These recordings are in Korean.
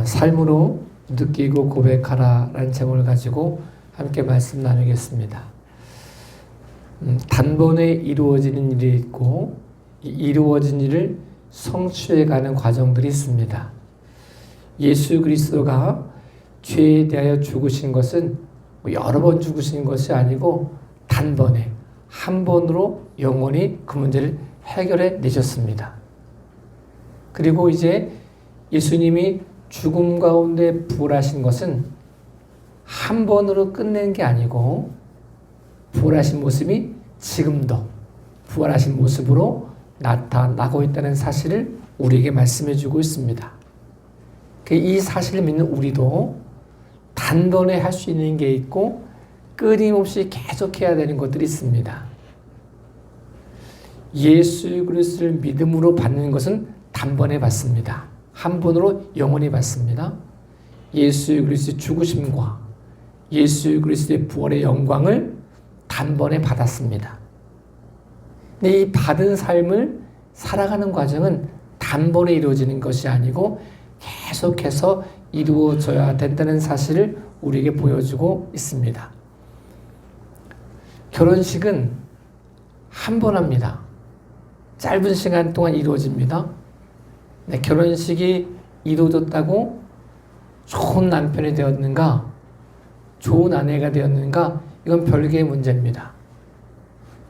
삶으로 느끼고 고백하라 라는 제목을 가지고 함께 말씀 나누겠습니다. 단번에 이루어지는 일이 있고 이루어진 일을 성취해가는 과정들이 있습니다. 예수 그리스도가 죄에 대하여 죽으신 것은 여러 번 죽으신 것이 아니고 단번에 한 번으로 영원히 그 문제를 해결해 내셨습니다. 그리고 이제 예수님이 죽음 가운데 부활하신 것은 한 번으로 끝낸 게 아니고 부활하신 모습이 지금도 부활하신 모습으로 나타나고 있다는 사실을 우리에게 말씀해 주고 있습니다. 이 사실을 믿는 우리도 단번에 할 수 있는 게 있고 끊임없이 계속해야 되는 것들이 있습니다. 예수 그리스도를 믿음으로 받는 것은 단번에 받습니다. 한 번으로 영원히 받습니다. 예수 그리스도의 죽으심과 예수 그리스도의 부활의 영광을 단번에 받았습니다. 근데 이 받은 삶을 살아가는 과정은 단번에 이루어지는 것이 아니고 계속해서 이루어져야 된다는 사실을 우리에게 보여주고 있습니다. 결혼식은 한 번 합니다. 짧은 시간 동안 이루어집니다. 네, 결혼식이 이루어졌다고 좋은 남편이 되었는가, 좋은 아내가 되었는가, 이건 별개의 문제입니다.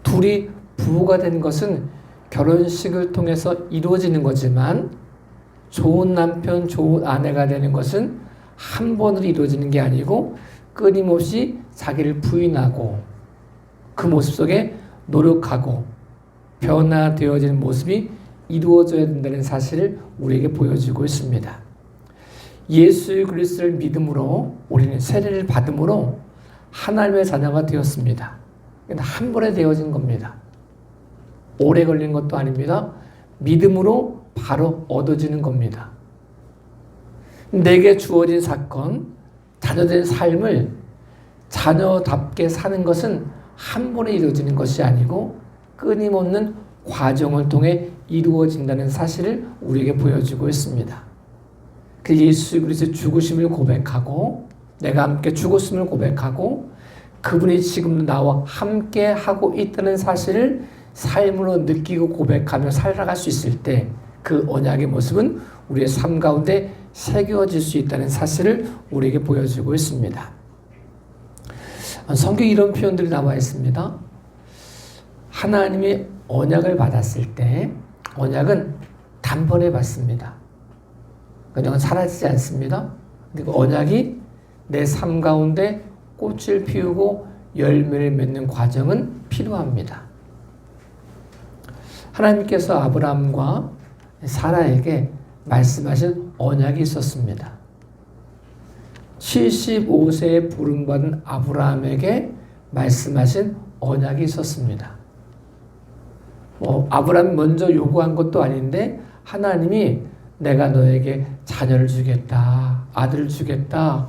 둘이 부부가 된 것은 결혼식을 통해서 이루어지는 거지만 좋은 남편, 좋은 아내가 되는 것은 한 번으로 이루어지는 게 아니고 끊임없이 자기를 부인하고 그 모습 속에 노력하고 변화되어지는 모습이 이루어져야 된다는 사실을 우리에게 보여주고 있습니다. 예수 그리스도를 믿음으로 우리는 세례를 받음으로 하나님의 자녀가 되었습니다. 한 번에 되어진 겁니다. 오래 걸린 것도 아닙니다. 믿음으로 바로 얻어지는 겁니다. 내게 주어진 사건, 자녀된 삶을 자녀답게 사는 것은 한 번에 이루어지는 것이 아니고 끊임없는 과정을 통해 이루어진다는 사실을 우리에게 보여주고 있습니다. 그 예수 그리스도의 죽으심을 고백하고 내가 함께 죽었음을 고백하고 그분이 지금도 나와 함께 하고 있다는 사실을 삶으로 느끼고 고백하며 살아갈 수 있을 때 그 언약의 모습은 우리의 삶 가운데 새겨질 수 있다는 사실을 우리에게 보여주고 있습니다. 성경에 이런 표현들이 나와 있습니다. 하나님이 언약을 받았을 때 언약은 단번에 받습니다. 언약은 사라지지 않습니다. 그리고 언약이 내 삶 가운데 꽃을 피우고 열매를 맺는 과정은 필요합니다. 하나님께서 아브라함과 사라에게 말씀하신 언약이 있었습니다. 75세에 부름받은 아브라함에게 말씀하신 언약이 있었습니다. 아브라함이 먼저 요구한 것도 아닌데 하나님이 내가 너에게 자녀를 주겠다, 아들을 주겠다,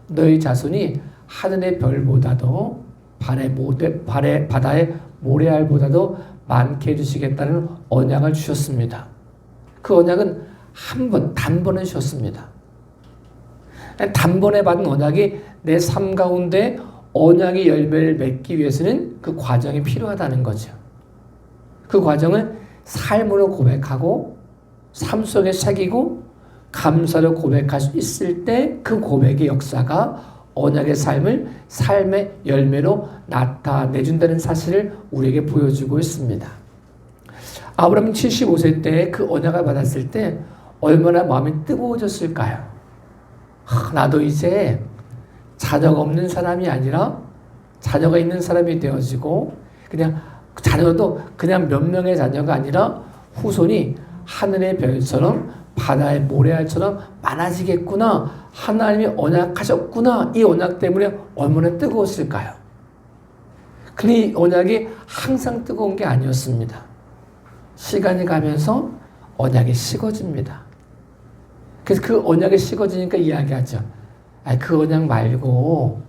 너희 자손이 하늘의 별보다도 바다의 모래알보다도 많게 해주시겠다는 언약을 주셨습니다. 그 언약은 단번에 주셨습니다. 단번에 받은 언약이 내 삶 가운데 언약의 열매를 맺기 위해서는 그 과정이 필요하다는 거죠. 그 과정을 삶으로 고백하고 삶 속에 새기고 감사로 고백할 수 있을 때 그 고백의 역사가 언약의 삶의 열매로 나타내준다는 사실을 우리에게 보여주고 있습니다. 아브라함 75세 때 그 언약을 받았을 때 얼마나 마음이 뜨거워졌을까요? 나도 이제 자녀가 없는 사람이 아니라 자녀가 있는 사람이 되어지고 그냥 자녀도 그냥 몇 명의 자녀가 아니라 후손이 하늘의 별처럼 바다의 모래알처럼 많아지겠구나. 하나님이 언약하셨구나. 이 언약 때문에 얼마나 뜨거웠을까요? 근데 이 언약이 항상 뜨거운 게 아니었습니다. 시간이 가면서 언약이 식어집니다. 그래서 그 언약이 식어지니까 이야기하죠. 그 언약 말고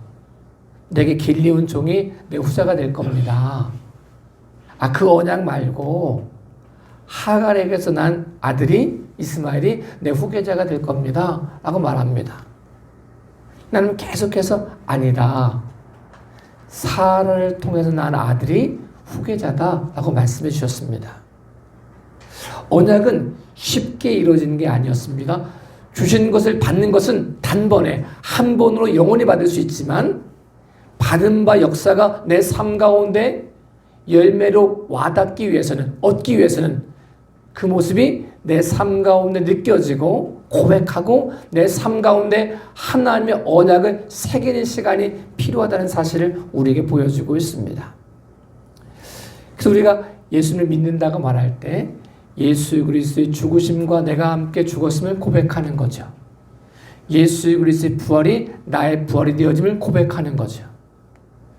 내게 길리온 종이 내 후사가 될 겁니다. 그 언약 말고 하갈에게서 난 아들이 이스마엘이 내 후계자가 될 겁니다. 라고 말합니다. 나는 계속해서 아니다. 사라를 통해서 난 아들이 후계자다. 라고 말씀해 주셨습니다. 언약은 쉽게 이루어지는 게 아니었습니다. 주신 것을 받는 것은 단번에 한 번으로 영원히 받을 수 있지만 받은 바 역사가 내 삶 가운데 열매로 와닿기 위해서는, 얻기 위해서는 그 모습이 내 삶 가운데 느껴지고 고백하고 내 삶 가운데 하나님의 언약을 새기는 시간이 필요하다는 사실을 우리에게 보여주고 있습니다. 그래서 우리가 예수님을 믿는다고 말할 때 예수 그리스도의 죽으심과 내가 함께 죽었음을 고백하는 거죠. 예수 그리스도의 부활이 나의 부활이 되어짐을 고백하는 거죠.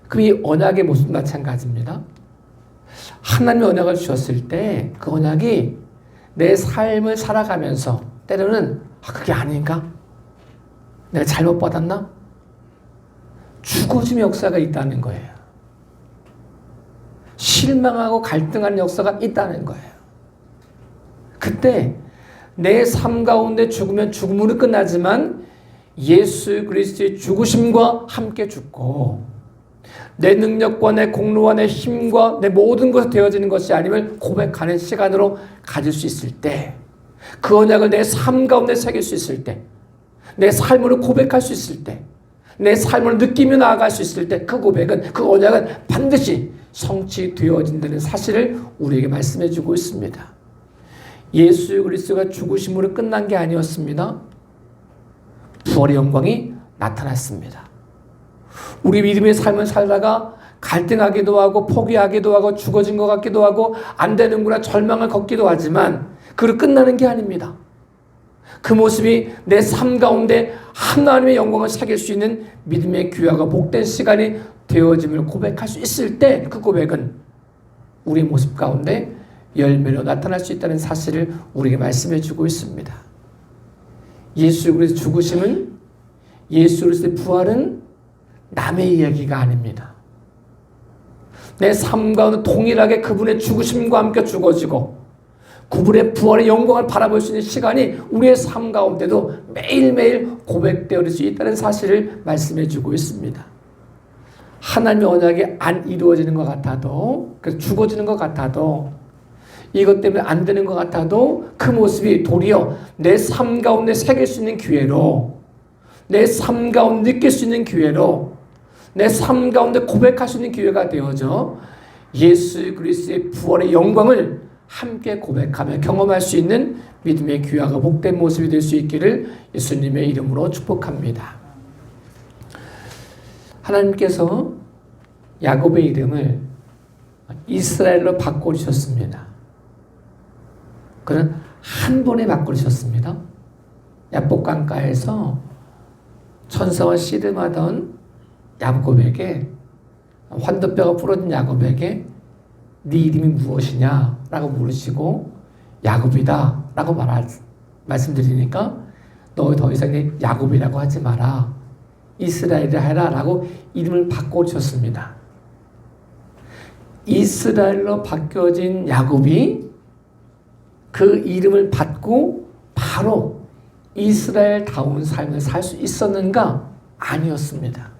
그럼 이 언약의 모습도 마찬가지입니다. 하나님의 언약을 주셨을 때 그 언약이 내 삶을 살아가면서 때로는 그게 아닌가? 내가 잘못 받았나? 죽어짐의 역사가 있다는 거예요. 실망하고 갈등하는 역사가 있다는 거예요. 그때 내 삶 가운데 죽으면 죽음으로 끝나지만 예수 그리스도의 죽으심과 함께 죽고 내 능력과 내 공로와 내 힘과 내 모든 것이 되어지는 것이 아님을 고백하는 시간으로 가질 수 있을 때, 그 언약을 내 삶 가운데 새길 수 있을 때, 내 삶으로 고백할 수 있을 때, 내 삶을 느끼며 나아갈 수 있을 때 그 고백은, 그 언약은 반드시 성취되어진다는 사실을 우리에게 말씀해 주고 있습니다. 예수 그리스도가 죽으심으로 끝난 게 아니었습니다. 부활의 영광이 나타났습니다. 우리 믿음의 삶을 살다가 갈등하기도 하고 포기하기도 하고 죽어진 것 같기도 하고 안 되는구나 절망을 걷기도 하지만 그로 끝나는 게 아닙니다. 그 모습이 내 삶 가운데 하나님의 영광을 새길 수 있는 믿음의 귀하고 복된 시간이 되어짐을 고백할 수 있을 때 그 고백은 우리 모습 가운데 열매로 나타날 수 있다는 사실을 우리에게 말씀해 주고 있습니다. 예수 그리스도 죽으심은, 예수 그리스도의 부활은 남의 이야기가 아닙니다. 내 삶 가운데 동일하게 그분의 죽으심과 함께 죽어지고 그분의 부활의 영광을 바라볼 수 있는 시간이 우리의 삶 가운데도 매일매일 고백되어질 수 있다는 사실을 말씀해 주고 있습니다. 하나님의 언약이 안 이루어지는 것 같아도, 그래서 죽어지는 것 같아도, 이것 때문에 안 되는 것 같아도 그 모습이 도리어 내 삶 가운데 새길 수 있는 기회로, 내 삶 가운데 느낄 수 있는 기회로, 내 삶 가운데 고백할 수 있는 기회가 되어져 예수 그리스도의 부활의 영광을 함께 고백하며 경험할 수 있는 믿음의 귀하고 복된 모습이 될 수 있기를 예수님의 이름으로 축복합니다. 하나님께서 야곱의 이름을 이스라엘로 바꿔주셨습니다. 그는 한 번에 바꿔주셨습니다. 야복강가에서 천사와 씨름하던 야곱에게, 환도뼈가 부러진 야곱에게 네 이름이 무엇이냐 라고 물으시고 야곱이다 라고 말씀드리니까 너 더 이상 야곱이라고 하지 마라, 이스라엘이라 해라 라고 이름을 바꿔주셨습니다. 이스라엘로 바뀌어진 야곱이 그 이름을 받고 바로 이스라엘다운 삶을 살 수 있었는가? 아니었습니다.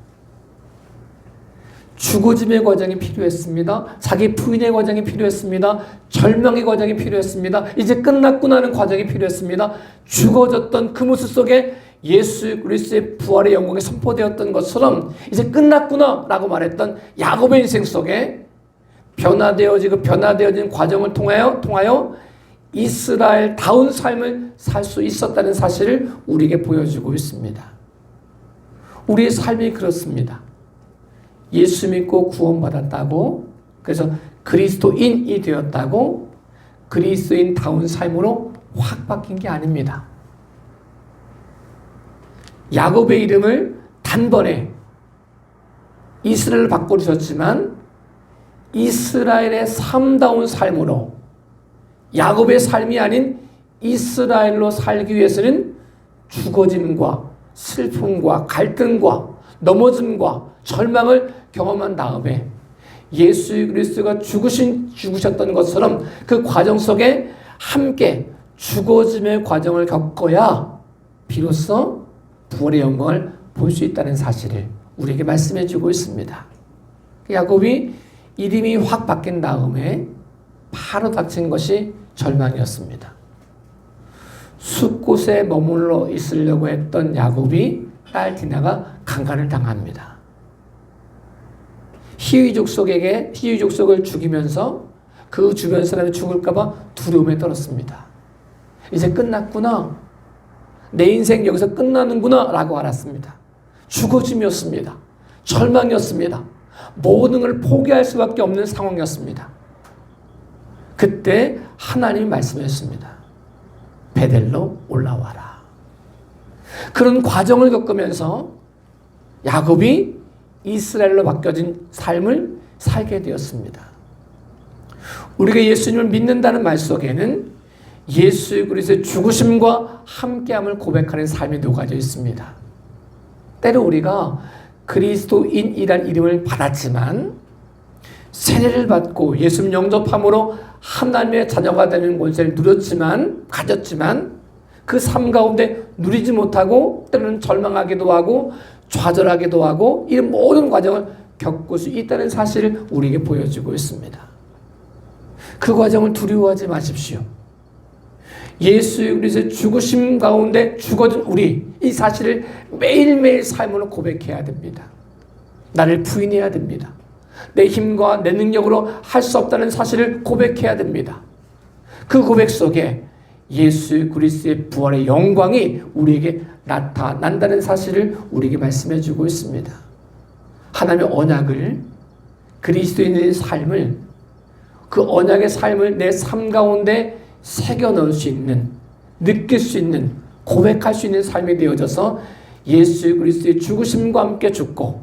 죽어짐의 과정이 필요했습니다. 자기 부인의 과정이 필요했습니다. 절망의 과정이 필요했습니다. 이제 끝났구나 하는 과정이 필요했습니다. 죽어졌던 그 모습 속에 예수 그리스도의 부활의 영광이 선포되었던 것처럼 이제 끝났구나 라고 말했던 야곱의 인생 속에 변화되어진 과정을 통하여 이스라엘다운 삶을 살 수 있었다는 사실을 우리에게 보여주고 있습니다. 우리의 삶이 그렇습니다. 예수 믿고 구원받았다고, 그래서 그리스도인이 되었다고 그리스도인다운 삶으로 확 바뀐 게 아닙니다. 야곱의 이름을 단번에 이스라엘로 바꿔주셨지만 이스라엘의 삶다운 삶으로, 야곱의 삶이 아닌 이스라엘로 살기 위해서는 죽어짐과 슬픔과 갈등과 넘어짐과 절망을 경험한 다음에 예수 그리스도가 죽으셨던 것처럼 그 과정 속에 함께 죽어짐의 과정을 겪어야 비로소 부활의 영광을 볼 수 있다는 사실을 우리에게 말씀해 주고 있습니다. 야곱이 이름이 확 바뀐 다음에 바로 닥친 것이 절망이었습니다. 숲곳에 머물러 있으려고 했던 야곱이 딸 디나가 강간을 당합니다. 히위 족속을 죽이면서 그 주변 사람이 죽을까봐 두려움에 떨었습니다. 이제 끝났구나. 내 인생 여기서 끝나는구나 라고 알았습니다. 죽어짐이었습니다. 절망이었습니다. 모든 걸 포기할 수밖에 없는 상황이었습니다. 그때 하나님이 말씀하셨습니다. 베델로 올라와라. 그런 과정을 겪으면서 야곱이 이스라엘로 바뀌어진 삶을 살게 되었습니다. 우리가 예수님을 믿는다는 말 속에는 예수 그리스도의 죽으심과 함께함을 고백하는 삶이 녹아져 있습니다. 때로 우리가 그리스도인이란 이름을 받았지만 세례를 받고 예수님 영접함으로 하나님의 자녀가 되는 권세를 가졌지만 그 삶 가운데 누리지 못하고 때로는 절망하기도 하고 좌절하기도 하고 이런 모든 과정을 겪을 수 있다는 사실을 우리에게 보여주고 있습니다. 그 과정을 두려워하지 마십시오. 예수 그리스도의 죽으심 가운데 죽어진 우리, 이 사실을 매일매일 삶으로 고백해야 됩니다. 나를 부인해야 됩니다. 내 힘과 내 능력으로 할 수 없다는 사실을 고백해야 됩니다. 그 고백 속에 예수 그리스도의 부활의 영광이 우리에게 나타난다는 사실을 우리에게 말씀해 주고 있습니다. 하나님의 언약을, 그리스도인의 삶을, 그 언약의 삶을 내 삶 가운데 새겨 넣을 수 있는, 느낄 수 있는, 고백할 수 있는 삶이 되어져서 예수 그리스도의 죽으심과 함께 죽고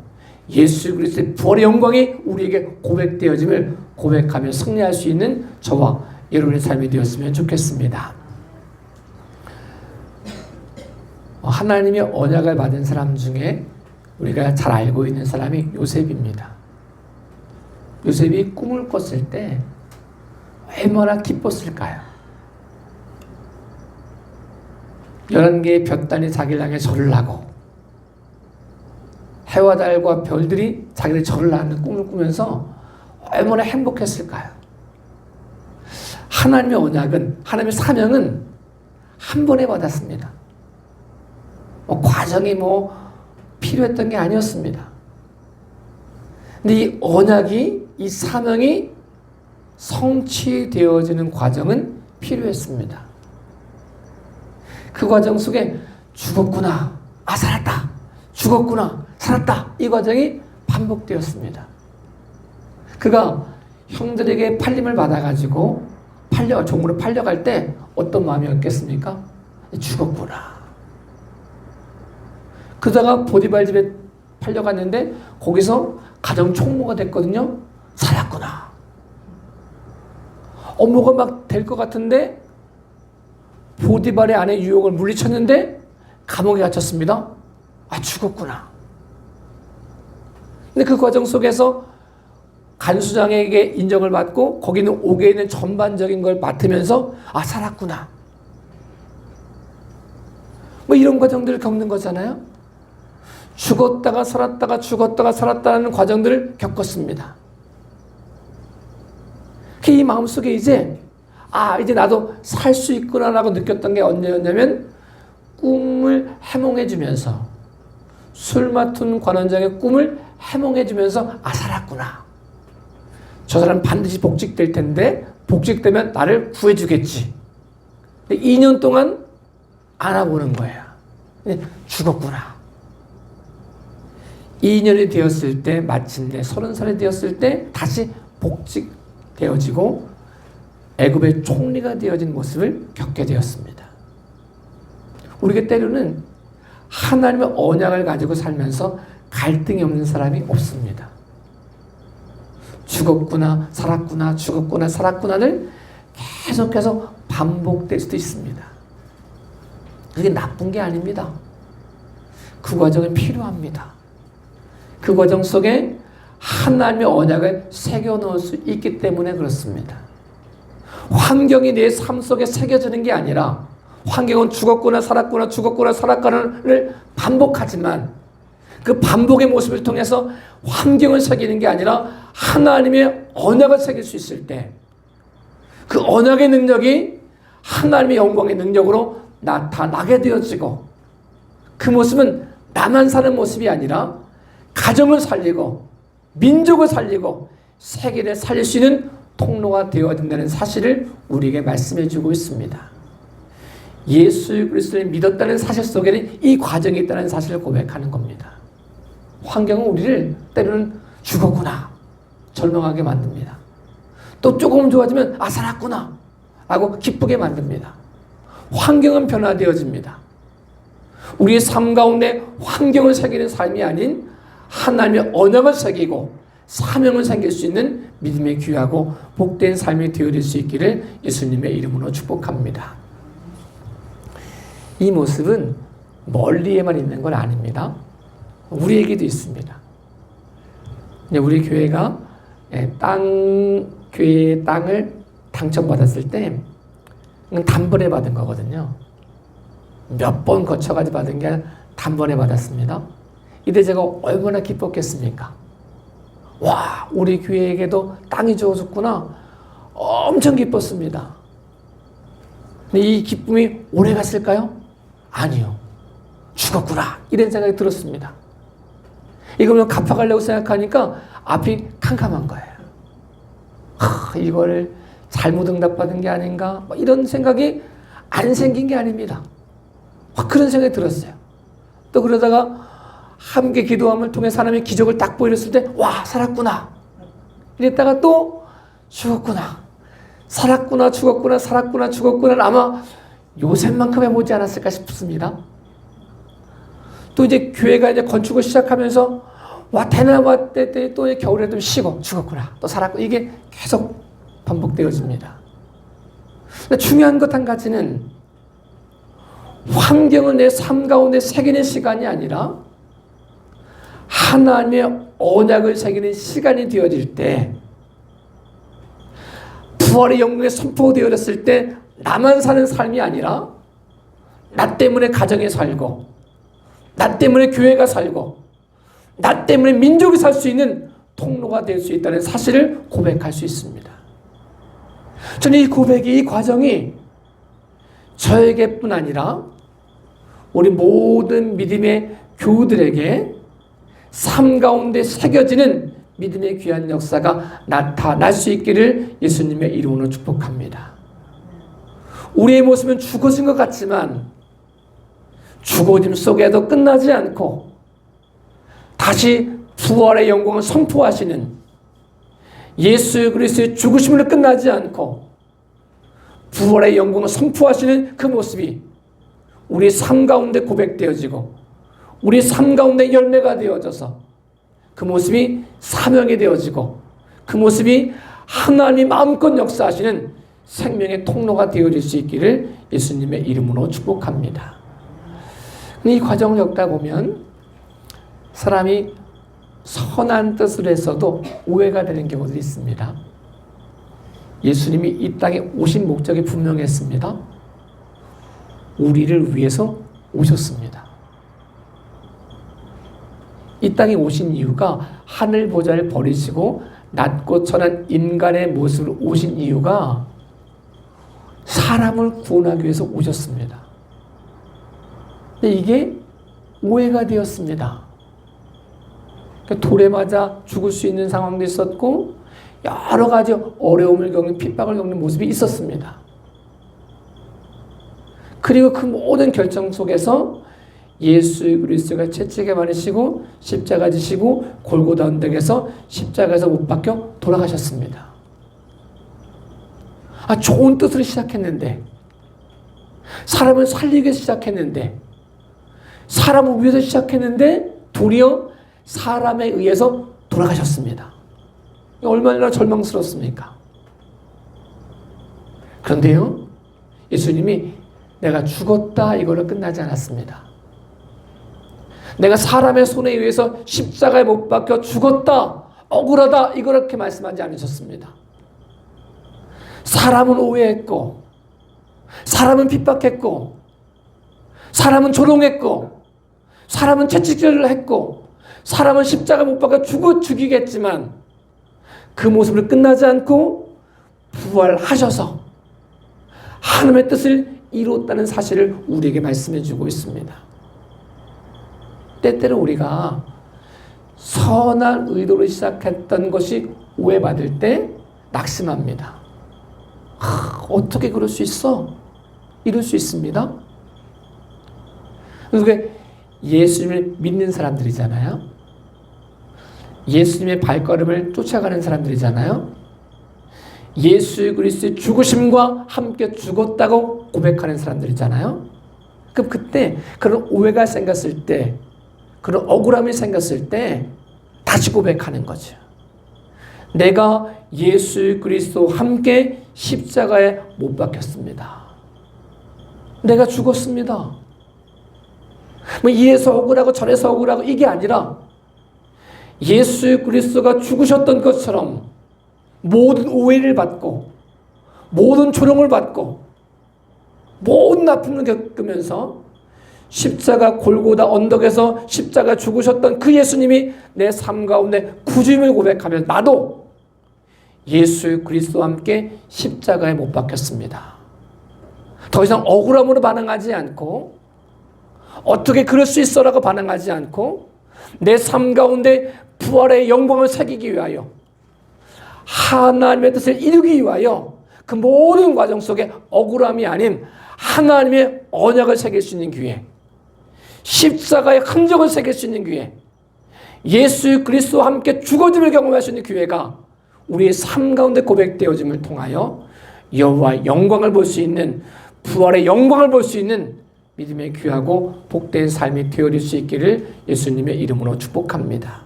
예수 그리스도의 부활의 영광이 우리에게 고백되어짐을 고백하며 승리할 수 있는 저와 여러분의 삶이 되었으면 좋겠습니다. 하나님의 언약을 받은 사람 중에 우리가 잘 알고 있는 사람이 요셉입니다. 요셉이 꿈을 꿨을 때 얼마나 기뻤을까요? 11개의 볕단이 자기를 향해 절을 하고 해와 달과 별들이 자기를 절을 하는 꿈을 꾸면서 얼마나 행복했을까요? 하나님의 언약은, 하나님의 사명은 한 번에 받았습니다. 과정이 필요했던 게 아니었습니다. 근데 이 언약이, 이 사명이 성취되어지는 과정은 필요했습니다. 그 과정 속에 죽었구나, 살았다, 죽었구나, 살았다, 이 과정이 반복되었습니다. 그가 형들에게 팔림을 받아가지고 종으로 팔려갈 때 어떤 마음이었겠습니까? 죽었구나. 그러다가 보디발 집에 팔려갔는데 거기서 가정 총무가 됐거든요. 살았구나. 업무가 막 될 것 같은데 보디발의 아내 유혹을 물리쳤는데 감옥에 갇혔습니다. 죽었구나. 근데 그 과정 속에서 간수장에게 인정을 받고 거기는 옥에 있는 전반적인 걸 맡으면서 살았구나. 이런 과정들을 겪는 거잖아요. 죽었다가 살았다가 죽었다가 살았다는 과정들을 겪었습니다. 이 마음속에 이제 나도 살 수 있구나라고 느꼈던 게 언제였냐면 꿈을 해몽해주면서 술 맡은 관원장의 꿈을 해몽해주면서 살았구나. 저 사람 반드시 복직될 텐데 복직되면 나를 구해주겠지. 2년 동안 알아보는 거예요. 죽었구나. 2년이 되었을 때 마침내 30살이 되었을 때 다시 복직되어지고 애굽의 총리가 되어진 모습을 겪게 되었습니다. 우리가 때로는 하나님의 언약을 가지고 살면서 갈등이 없는 사람이 없습니다. 죽었구나, 살았구나, 죽었구나, 살았구나를 계속해서 반복될 수도 있습니다. 그게 나쁜 게 아닙니다. 그 과정은 필요합니다. 그 과정 속에 하나님의 언약을 새겨 넣을 수 있기 때문에 그렇습니다. 환경이 내 삶 속에 새겨지는 게 아니라 환경은 죽었구나 살았구나 죽었구나 살았구나를 반복하지만 그 반복의 모습을 통해서 환경을 새기는 게 아니라 하나님의 언약을 새길 수 있을 때 그 언약의 능력이 하나님의 영광의 능력으로 나타나게 되어지고 그 모습은 나만 사는 모습이 아니라 가정을 살리고 민족을 살리고 세계를 살릴 수 있는 통로가 되어야 된다는 사실을 우리에게 말씀해 주고 있습니다. 예수 그리스도를 믿었다는 사실 속에는 이 과정이 있다는 사실을 고백하는 겁니다. 환경은 우리를 때로는 죽었구나 절망하게 만듭니다. 또 조금 좋아지면 아 살았구나 하고 기쁘게 만듭니다. 환경은 변화되어집니다. 우리의 삶 가운데 환경을 새기는 삶이 아닌 하나님의 언약을 새기고 사명을 새길 수 있는 믿음의 귀하고 복된 삶이 되어질 수 있기를 예수님의 이름으로 축복합니다. 이 모습은 멀리에만 있는 건 아닙니다. 우리에게도 있습니다. 우리 교회가 교회의 땅을 당첨받았을 때 단번에 받은 거거든요. 몇 번 거쳐가지고 받은 게 아니라 단번에 받았습니다. 이때 제가 얼마나 기뻤겠습니까? 와, 우리 교회에게도 땅이 주어졌구나. 엄청 기뻤습니다. 근데 이 기쁨이 오래 갔을까요? 아니요. 죽었구나. 이런 생각이 들었습니다. 이걸 갚아가려고 생각하니까 앞이 캄캄한 거예요. 이걸 잘못 응답받은 게 아닌가? 이런 생각이 안 생긴 게 아닙니다. 그런 생각이 들었어요. 또 그러다가 함께 기도함을 통해 사람의 기적을 딱 보였을 때, 와, 살았구나. 이랬다가 또 죽었구나. 살았구나, 죽었구나, 살았구나, 죽었구나. 아마 요셉만큼 해보지 않았을까 싶습니다. 또 이제 교회가 이제 건축을 시작하면서, 와, 대나무 때 또 겨울에 좀 쉬고, 죽었구나. 또 살았고, 이게 계속 반복되어집니다. 근데 중요한 것 한 가지는 환경은 내 삶 가운데 새기는 시간이 아니라 하나님의 언약을 새기는 시간이 되어질 때 부활의 영광이 선포되어졌을 때 나만 사는 삶이 아니라 나 때문에 가정이 살고 나 때문에 교회가 살고 나 때문에 민족이 살 수 있는 통로가 될 수 있다는 사실을 고백할 수 있습니다. 저는 이 고백이 이 과정이 저에게뿐 아니라 우리 모든 믿음의 교우들에게 삶 가운데 새겨지는 믿음의 귀한 역사가 나타날 수 있기를 예수님의 이름으로 축복합니다. 우리의 모습은 죽어진 것 같지만 죽어짐 속에도 끝나지 않고 다시 부활의 영광을 선포하시는 예수 그리스도의 죽으심으로 끝나지 않고 부활의 영광을 선포하시는 그 모습이 우리 삶 가운데 고백되어지고 우리 삶 가운데 열매가 되어져서 그 모습이 사명이 되어지고 그 모습이 하나님 마음껏 역사하시는 생명의 통로가 되어질 수 있기를 예수님의 이름으로 축복합니다. 이 과정을 겪다 보면 사람이 선한 뜻을 해서도 오해가 되는 경우도 있습니다. 예수님이 이 땅에 오신 목적이 분명했습니다. 우리를 위해서 오셨습니다. 이 땅에 오신 이유가 하늘 보좌를 버리시고 낮고 천한 인간의 모습으로 오신 이유가 사람을 구원하기 위해서 오셨습니다. 근데 이게 오해가 되었습니다. 돌에 맞아 죽을 수 있는 상황도 있었고 여러 가지 어려움을 겪는 핍박을 겪는 모습이 있었습니다. 그리고 그 모든 결정 속에서 예수 그리스도가 채찍에 맞으시고 십자가 지시고 골고다 언덕에서 십자가에서 못 박혀 돌아가셨습니다. 좋은 뜻으로 시작했는데 사람을 살리기 위해서 시작했는데 사람을 위해서 시작했는데 도리어 사람에 의해서 돌아가셨습니다. 얼마나 절망스럽습니까? 그런데요, 예수님이 내가 죽었다 이걸로 끝나지 않았습니다. 내가 사람의 손에 의해서 십자가에 못 박혀 죽었다, 억울하다 이렇게 말씀하지 않으셨습니다. 사람은 오해했고, 사람은 핍박했고, 사람은 조롱했고, 사람은 채찍질을 했고, 사람은 십자가 못 박아 죽이겠지만 그 모습을 끝나지 않고 부활하셔서 하나님의 뜻을 이뤘다는 사실을 우리에게 말씀해 주고 있습니다. 때때로 우리가 선한 의도로 시작했던 것이 오해받을 때 낙심합니다. 어떻게 그럴 수 있어? 이럴 수 있습니다. 그게 예수님을 믿는 사람들이잖아요. 예수님의 발걸음을 쫓아가는 사람들이잖아요. 예수 그리스도의 죽으심과 함께 죽었다고 고백하는 사람들이잖아요. 그럼 그때 그런 오해가 생겼을 때, 그런 억울함이 생겼을 때 다시 고백하는 거죠. 내가 예수 그리스도와 함께 십자가에 못 박혔습니다. 내가 죽었습니다. 뭐 이래서 억울하고 저래서 억울하고 이게 아니라 예수 그리스도가 죽으셨던 것처럼 모든 오해를 받고 모든 조롱을 받고 모든 아픔을 겪으면서 십자가 골고다 언덕에서 십자가 죽으셨던 그 예수님이 내 삶 가운데 구주임을 고백하면 나도 예수 그리스도와 함께 십자가에 못 박혔습니다. 더 이상 억울함으로 반응하지 않고 어떻게 그럴 수 있어라고 반응하지 않고 내 삶 가운데 부활의 영광을 새기기 위하여 하나님의 뜻을 이루기 위하여 그 모든 과정 속에 억울함이 아닌 하나님의 언약을 새길 수 있는 기회, 십자가의 흔적을 새길 수 있는 기회, 예수 그리스도와 함께 죽어짐을 경험할 수 있는 기회가 우리의 삶 가운데 고백되어짐을 통하여 여호와의 영광을 볼 수 있는, 부활의 영광을 볼 수 있는 믿음의 귀하고 복된 삶이 되어질 수 있기를 예수님의 이름으로 축복합니다.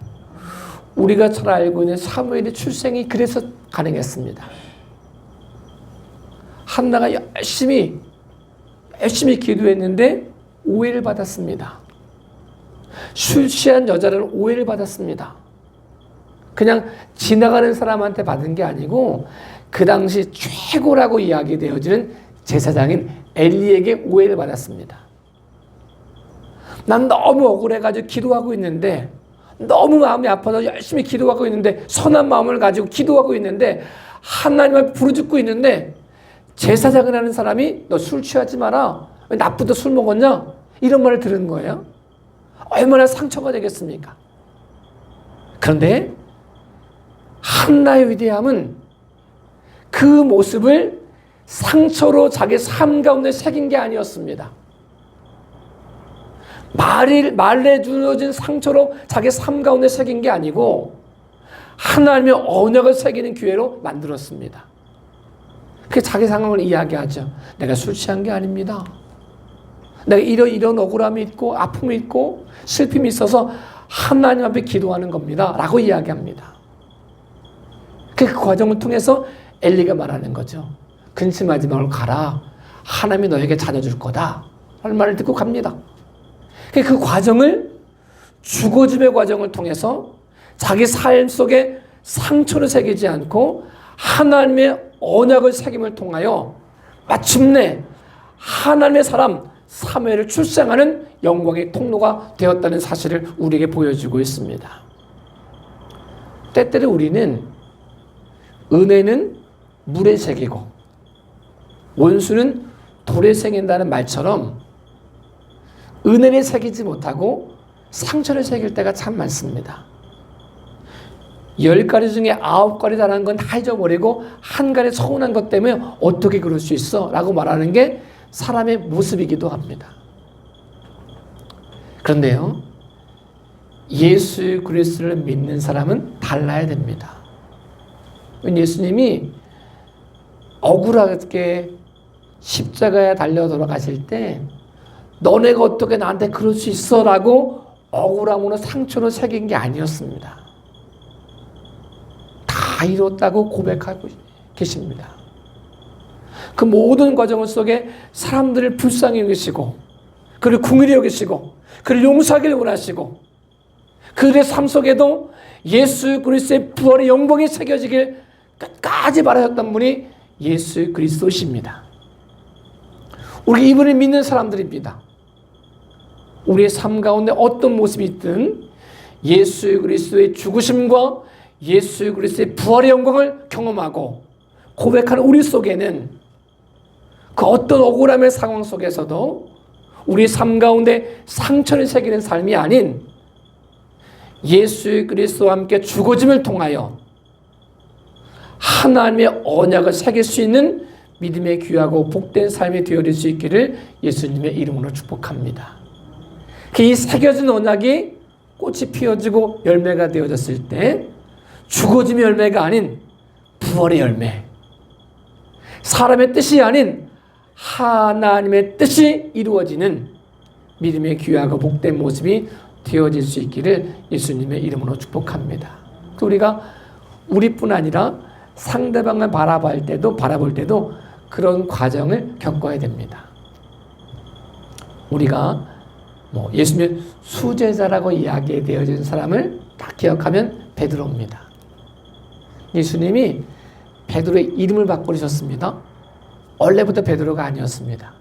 우리가 잘 알고 있는 사무엘의 출생이 그래서 가능했습니다. 한나가 열심히 기도했는데 오해를 받았습니다. 술 취한 여자를 오해를 받았습니다. 그냥 지나가는 사람한테 받은 게 아니고 그 당시 최고라고 이야기되어지는 제사장인 엘리에게 오해를 받았습니다. 난 너무 억울해가지고 기도하고 있는데, 너무 마음이 아파서 열심히 기도하고 있는데, 선한 마음을 가지고 기도하고 있는데, 하나님 앞에 부르짖고 있는데 제사장을 하는 사람이 너 술 취하지 마라, 왜 낮부터 술 먹었냐, 이런 말을 들은 거예요. 얼마나 상처가 되겠습니까? 그런데 한나의 위대함은 그 모습을 상처로 자기 삶 가운데 새긴 게 아니었습니다. 말에 주어진 상처로 자기 삶 가운데 새긴 게 아니고 하나님의 언약을 새기는 기회로 만들었습니다. 그 자기 상황을 이야기하죠. 내가 술 취한 게 아닙니다. 내가 이런 억울함이 있고 아픔이 있고 슬픔이 있어서 하나님 앞에 기도하는 겁니다. 라고 이야기합니다. 그 과정을 통해서 엘리가 말하는 거죠. 근심하지 말고 가라. 하나님이 너에게 자녀 줄 거다. 하는 말을 듣고 갑니다. 그 과정을, 죽어짐의 과정을 통해서 자기 삶 속에 상처를 새기지 않고 하나님의 언약을 새김을 통하여 마침내 하나님의 사람 사무엘을 출생하는 영광의 통로가 되었다는 사실을 우리에게 보여주고 있습니다. 때때로 우리는 은혜는 물에 새기고 원수는 돌에 새긴다는 말처럼 은혜를 새기지 못하고 상처를 새길 때가 참 많습니다. 10가지 중에 9가지 잘하는 건 다 잊어버리고 한 가지 서운한 것 때문에 어떻게 그럴 수 있어? 라고 말하는 게 사람의 모습이기도 합니다. 그런데요, 예수 그리스도를 믿는 사람은 달라야 됩니다. 예수님이 억울하게 십자가에 달려 돌아가실 때 너네가 어떻게 나한테 그럴 수 있어? 라고 억울함으로 상처로 새긴 게 아니었습니다. 다 이뤘다고 고백하고 계십니다. 그 모든 과정 속에 사람들을 불쌍히 여기시고 그를 긍휼히 여기시고 그를 용서하기를 원하시고 그들의 삶 속에도 예수 그리스도의 부활의 영광이 새겨지길 끝까지 바라셨던 분이 예수 그리스도십니다. 우리 이분을 믿는 사람들입니다. 우리의 삶 가운데 어떤 모습이 있든 예수 그리스도의 죽으심과 예수 그리스도의 부활의 영광을 경험하고 고백하는 우리 속에는 그 어떤 억울함의 상황 속에서도 우리 삶 가운데 상처를 새기는 삶이 아닌 예수 그리스도와 함께 죽어짐을 통하여 하나님의 언약을 새길 수 있는 믿음의 귀하고 복된 삶이 되어질 수 있기를 예수님의 이름으로 축복합니다. 이 새겨진 언약이 꽃이 피어지고 열매가 되어졌을 때 죽어짐의 열매가 아닌 부활의 열매, 사람의 뜻이 아닌 하나님의 뜻이 이루어지는 믿음의 귀하고 복된 모습이 되어질 수 있기를 예수님의 이름으로 축복합니다. 우리가 우리뿐 아니라 상대방을 바라볼 때도 그런 과정을 겪어야 됩니다. 우리가 예수님의 수제자라고 이야기되어진 사람을 딱 기억하면 베드로입니다. 예수님이 베드로의 이름을 바꾸셨습니다. 원래부터 베드로가 아니었습니다.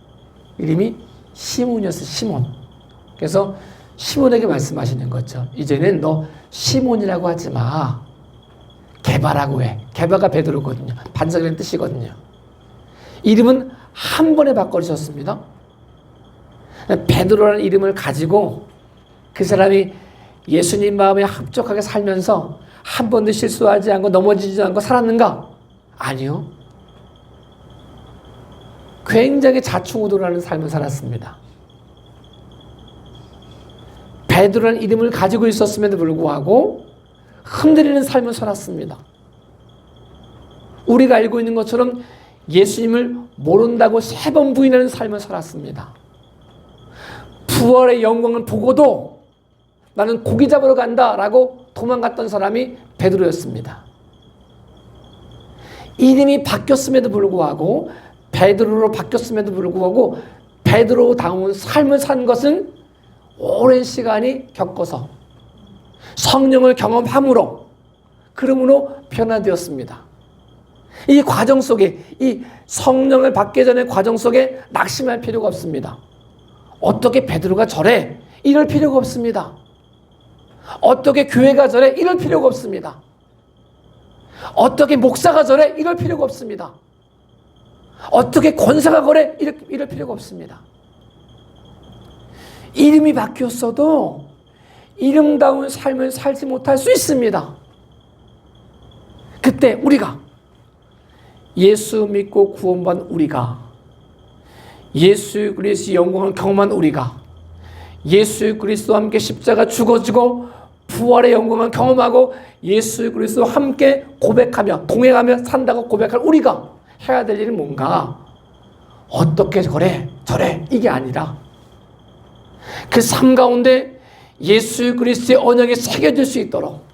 이름이 시몬이었어요. 시몬. 그래서 시몬에게 말씀하시는 거죠. 이제는 너 시몬이라고 하지 마. 게바라고 해. 게바가 베드로거든요. 반석이라는 뜻이거든요. 이름은 한 번에 바꿔주셨습니다. 베드로라는 이름을 가지고 그 사람이 예수님 마음에 합족하게 살면서 한 번도 실수하지 않고 넘어지지 않고 살았는가? 아니요. 굉장히 자충우돌하는 삶을 살았습니다. 베드로라는 이름을 가지고 있었음에도 불구하고 흔들리는 삶을 살았습니다. 우리가 알고 있는 것처럼 예수님을 모른다고 3번 부인하는 삶을 살았습니다. 부활의 영광을 보고도 나는 고기 잡으러 간다라고 도망갔던 사람이 베드로였습니다. 이름이 바뀌었음에도 불구하고 베드로로 바뀌었음에도 불구하고 베드로다운 삶을 산 것은 오랜 시간이 겪어서 성령을 경험함으로 그러므로 변화되었습니다. 이 과정 속에 이 성령을 받기 전의 과정 속에 낙심할 필요가 없습니다. 어떻게 베드로가 저래? 이럴 필요가 없습니다. 어떻게 교회가 저래? 이럴 필요가 없습니다. 어떻게 목사가 저래? 이럴 필요가 없습니다. 어떻게 권사가 그래? 이럴 필요가 없습니다. 이름이 바뀌었어도 이름다운 삶을 살지 못할 수 있습니다. 그때 우리가 예수 믿고 구원받은 우리가 예수 그리스도의 영광을 경험한 우리가 예수 그리스도와 함께 십자가 죽어지고 부활의 영광을 경험하고 예수 그리스도와 함께 고백하며 동행하며 산다고 고백할 우리가 해야 될 일은 뭔가? 어떻게 그래 저래 이게 아니라 그 삶 가운데 예수 그리스도의 언약이 새겨질 수 있도록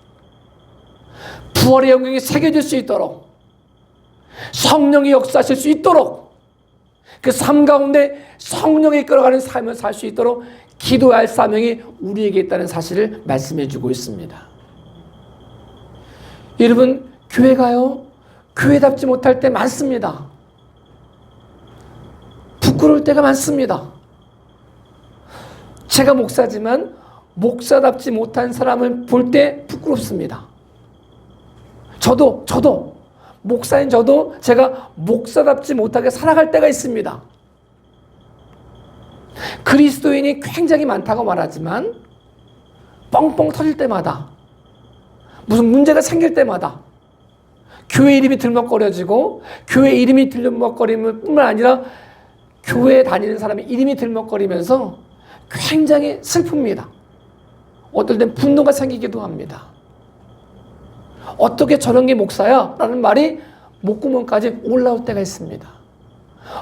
부활의 영광이 새겨질 수 있도록 성령이 역사하실 수 있도록 그 삶 가운데 성령이 이끌어가는 삶을 살 수 있도록 기도할 사명이 우리에게 있다는 사실을 말씀해 주고 있습니다. 여러분 교회 가요? 교회답지 못할 때 많습니다. 부끄러울 때가 많습니다. 제가 목사지만 목사답지 못한 사람을 볼 때 부끄럽습니다. 저도 목사인 저도 제가 목사답지 못하게 살아갈 때가 있습니다. 그리스도인이 굉장히 많다고 말하지만 뻥뻥 터질 때마다 무슨 문제가 생길 때마다 교회 이름이 들먹거려지고 교회 이름이 들먹거리는 뿐만 아니라 교회에 다니는 사람의 이름이 들먹거리면서 굉장히 슬픕니다. 어떨 땐 분노가 생기기도 합니다. 어떻게 저런 게 목사야? 라는 말이 목구멍까지 올라올 때가 있습니다.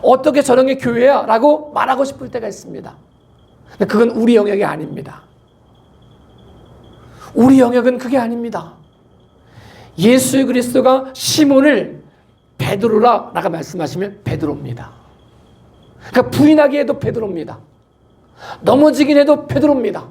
어떻게 저런 게 교회야? 라고 말하고 싶을 때가 있습니다. 근데 그건 우리 영역이 아닙니다. 우리 영역은 그게 아닙니다. 예수 그리스도가 시몬을 베드로라 라고 말씀하시면 베드로입니다. 그러니까 부인하기 해도 베드로입니다. 넘어지긴 해도 베드로입니다.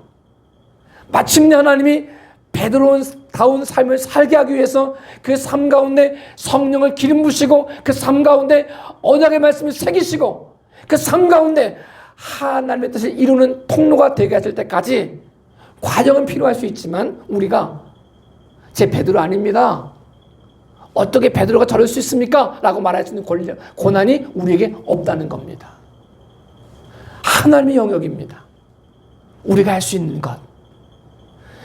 마침내 하나님이 베드로다운 삶을 살게 하기 위해서 그 삶 가운데 성령을 기름 부시고 그 삶 가운데 언약의 말씀을 새기시고 그 삶 가운데 하나님의 뜻을 이루는 통로가 되게 하실 때까지 과정은 필요할 수 있지만 우리가 제 베드로 아닙니다. 어떻게 베드로가 저럴 수 있습니까? 라고 말할 수 있는 고난이 우리에게 없다는 겁니다. 하나님의 영역입니다. 우리가 할 수 있는 것.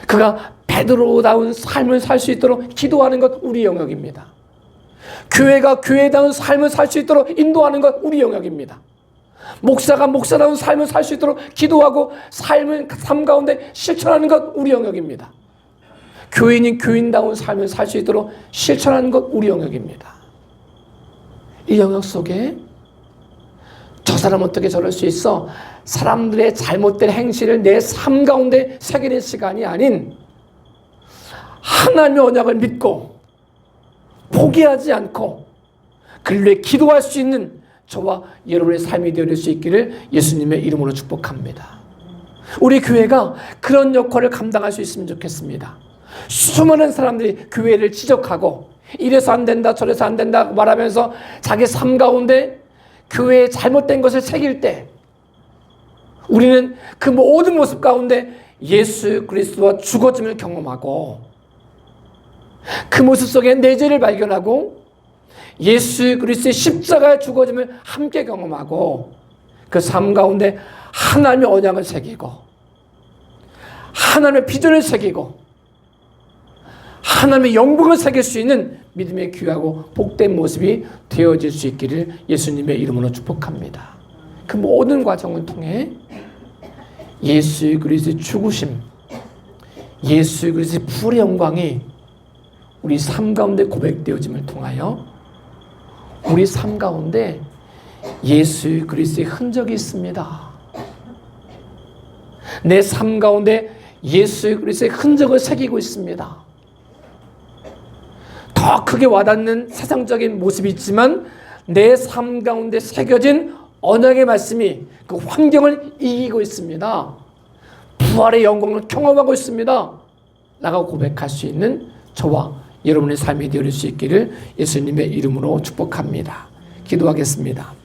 그가 베드로다운 삶을 살 수 있도록 기도하는 것 우리 영역입니다. 교회가 교회다운 삶을 살 수 있도록 인도하는 것 우리 영역입니다. 목사가 목사다운 삶을 살 수 있도록 기도하고 삶 가운데 실천하는 것 우리 영역입니다. 교인이 교인다운 삶을 살 수 있도록 실천하는 것 우리 영역입니다. 이 영역 속에 저 사람 어떻게 저럴 수 있어? 사람들의 잘못된 행실을 내 삶 가운데 새기는 시간이 아닌 하나님의 언약을 믿고 포기하지 않고 그를 위해 기도할 수 있는 저와 여러분의 삶이 되어질 수 있기를 예수님의 이름으로 축복합니다. 우리 교회가 그런 역할을 감당할 수 있으면 좋겠습니다. 수많은 사람들이 교회를 지적하고 이래서 안 된다 저래서 안 된다 말하면서 자기 삶 가운데 교회의 잘못된 것을 새길 때 우리는 그 모든 모습 가운데 예수 그리스도와 죽어짐을 경험하고 그 모습 속에 내 죄를 발견하고 예수 그리스도의 십자가의 죽어짐을 함께 경험하고 그 삶 가운데 하나님의 언약을 새기고 하나님의 비전을 새기고 하나님의 영광을 새길 수 있는 믿음의 귀하고 복된 모습이 되어질 수 있기를 예수님의 이름으로 축복합니다. 그 모든 과정을 통해 예수 그리스도의 죽으심, 예수 그리스도의 부활의 영광이 우리 삶 가운데 고백되어짐을 통하여 우리 삶 가운데 예수 그리스도의 흔적이 있습니다. 내 삶 가운데 예수 그리스도의 흔적을 새기고 있습니다. 더 크게 와닿는 세상적인 모습이 있지만 내 삶 가운데 새겨진 언약의 말씀이 그 환경을 이기고 있습니다. 부활의 영광을 경험하고 있습니다. 라고 고백할 수 있는 저와 여러분의 삶이 되어질 수 있기를 예수님의 이름으로 축복합니다. 기도하겠습니다.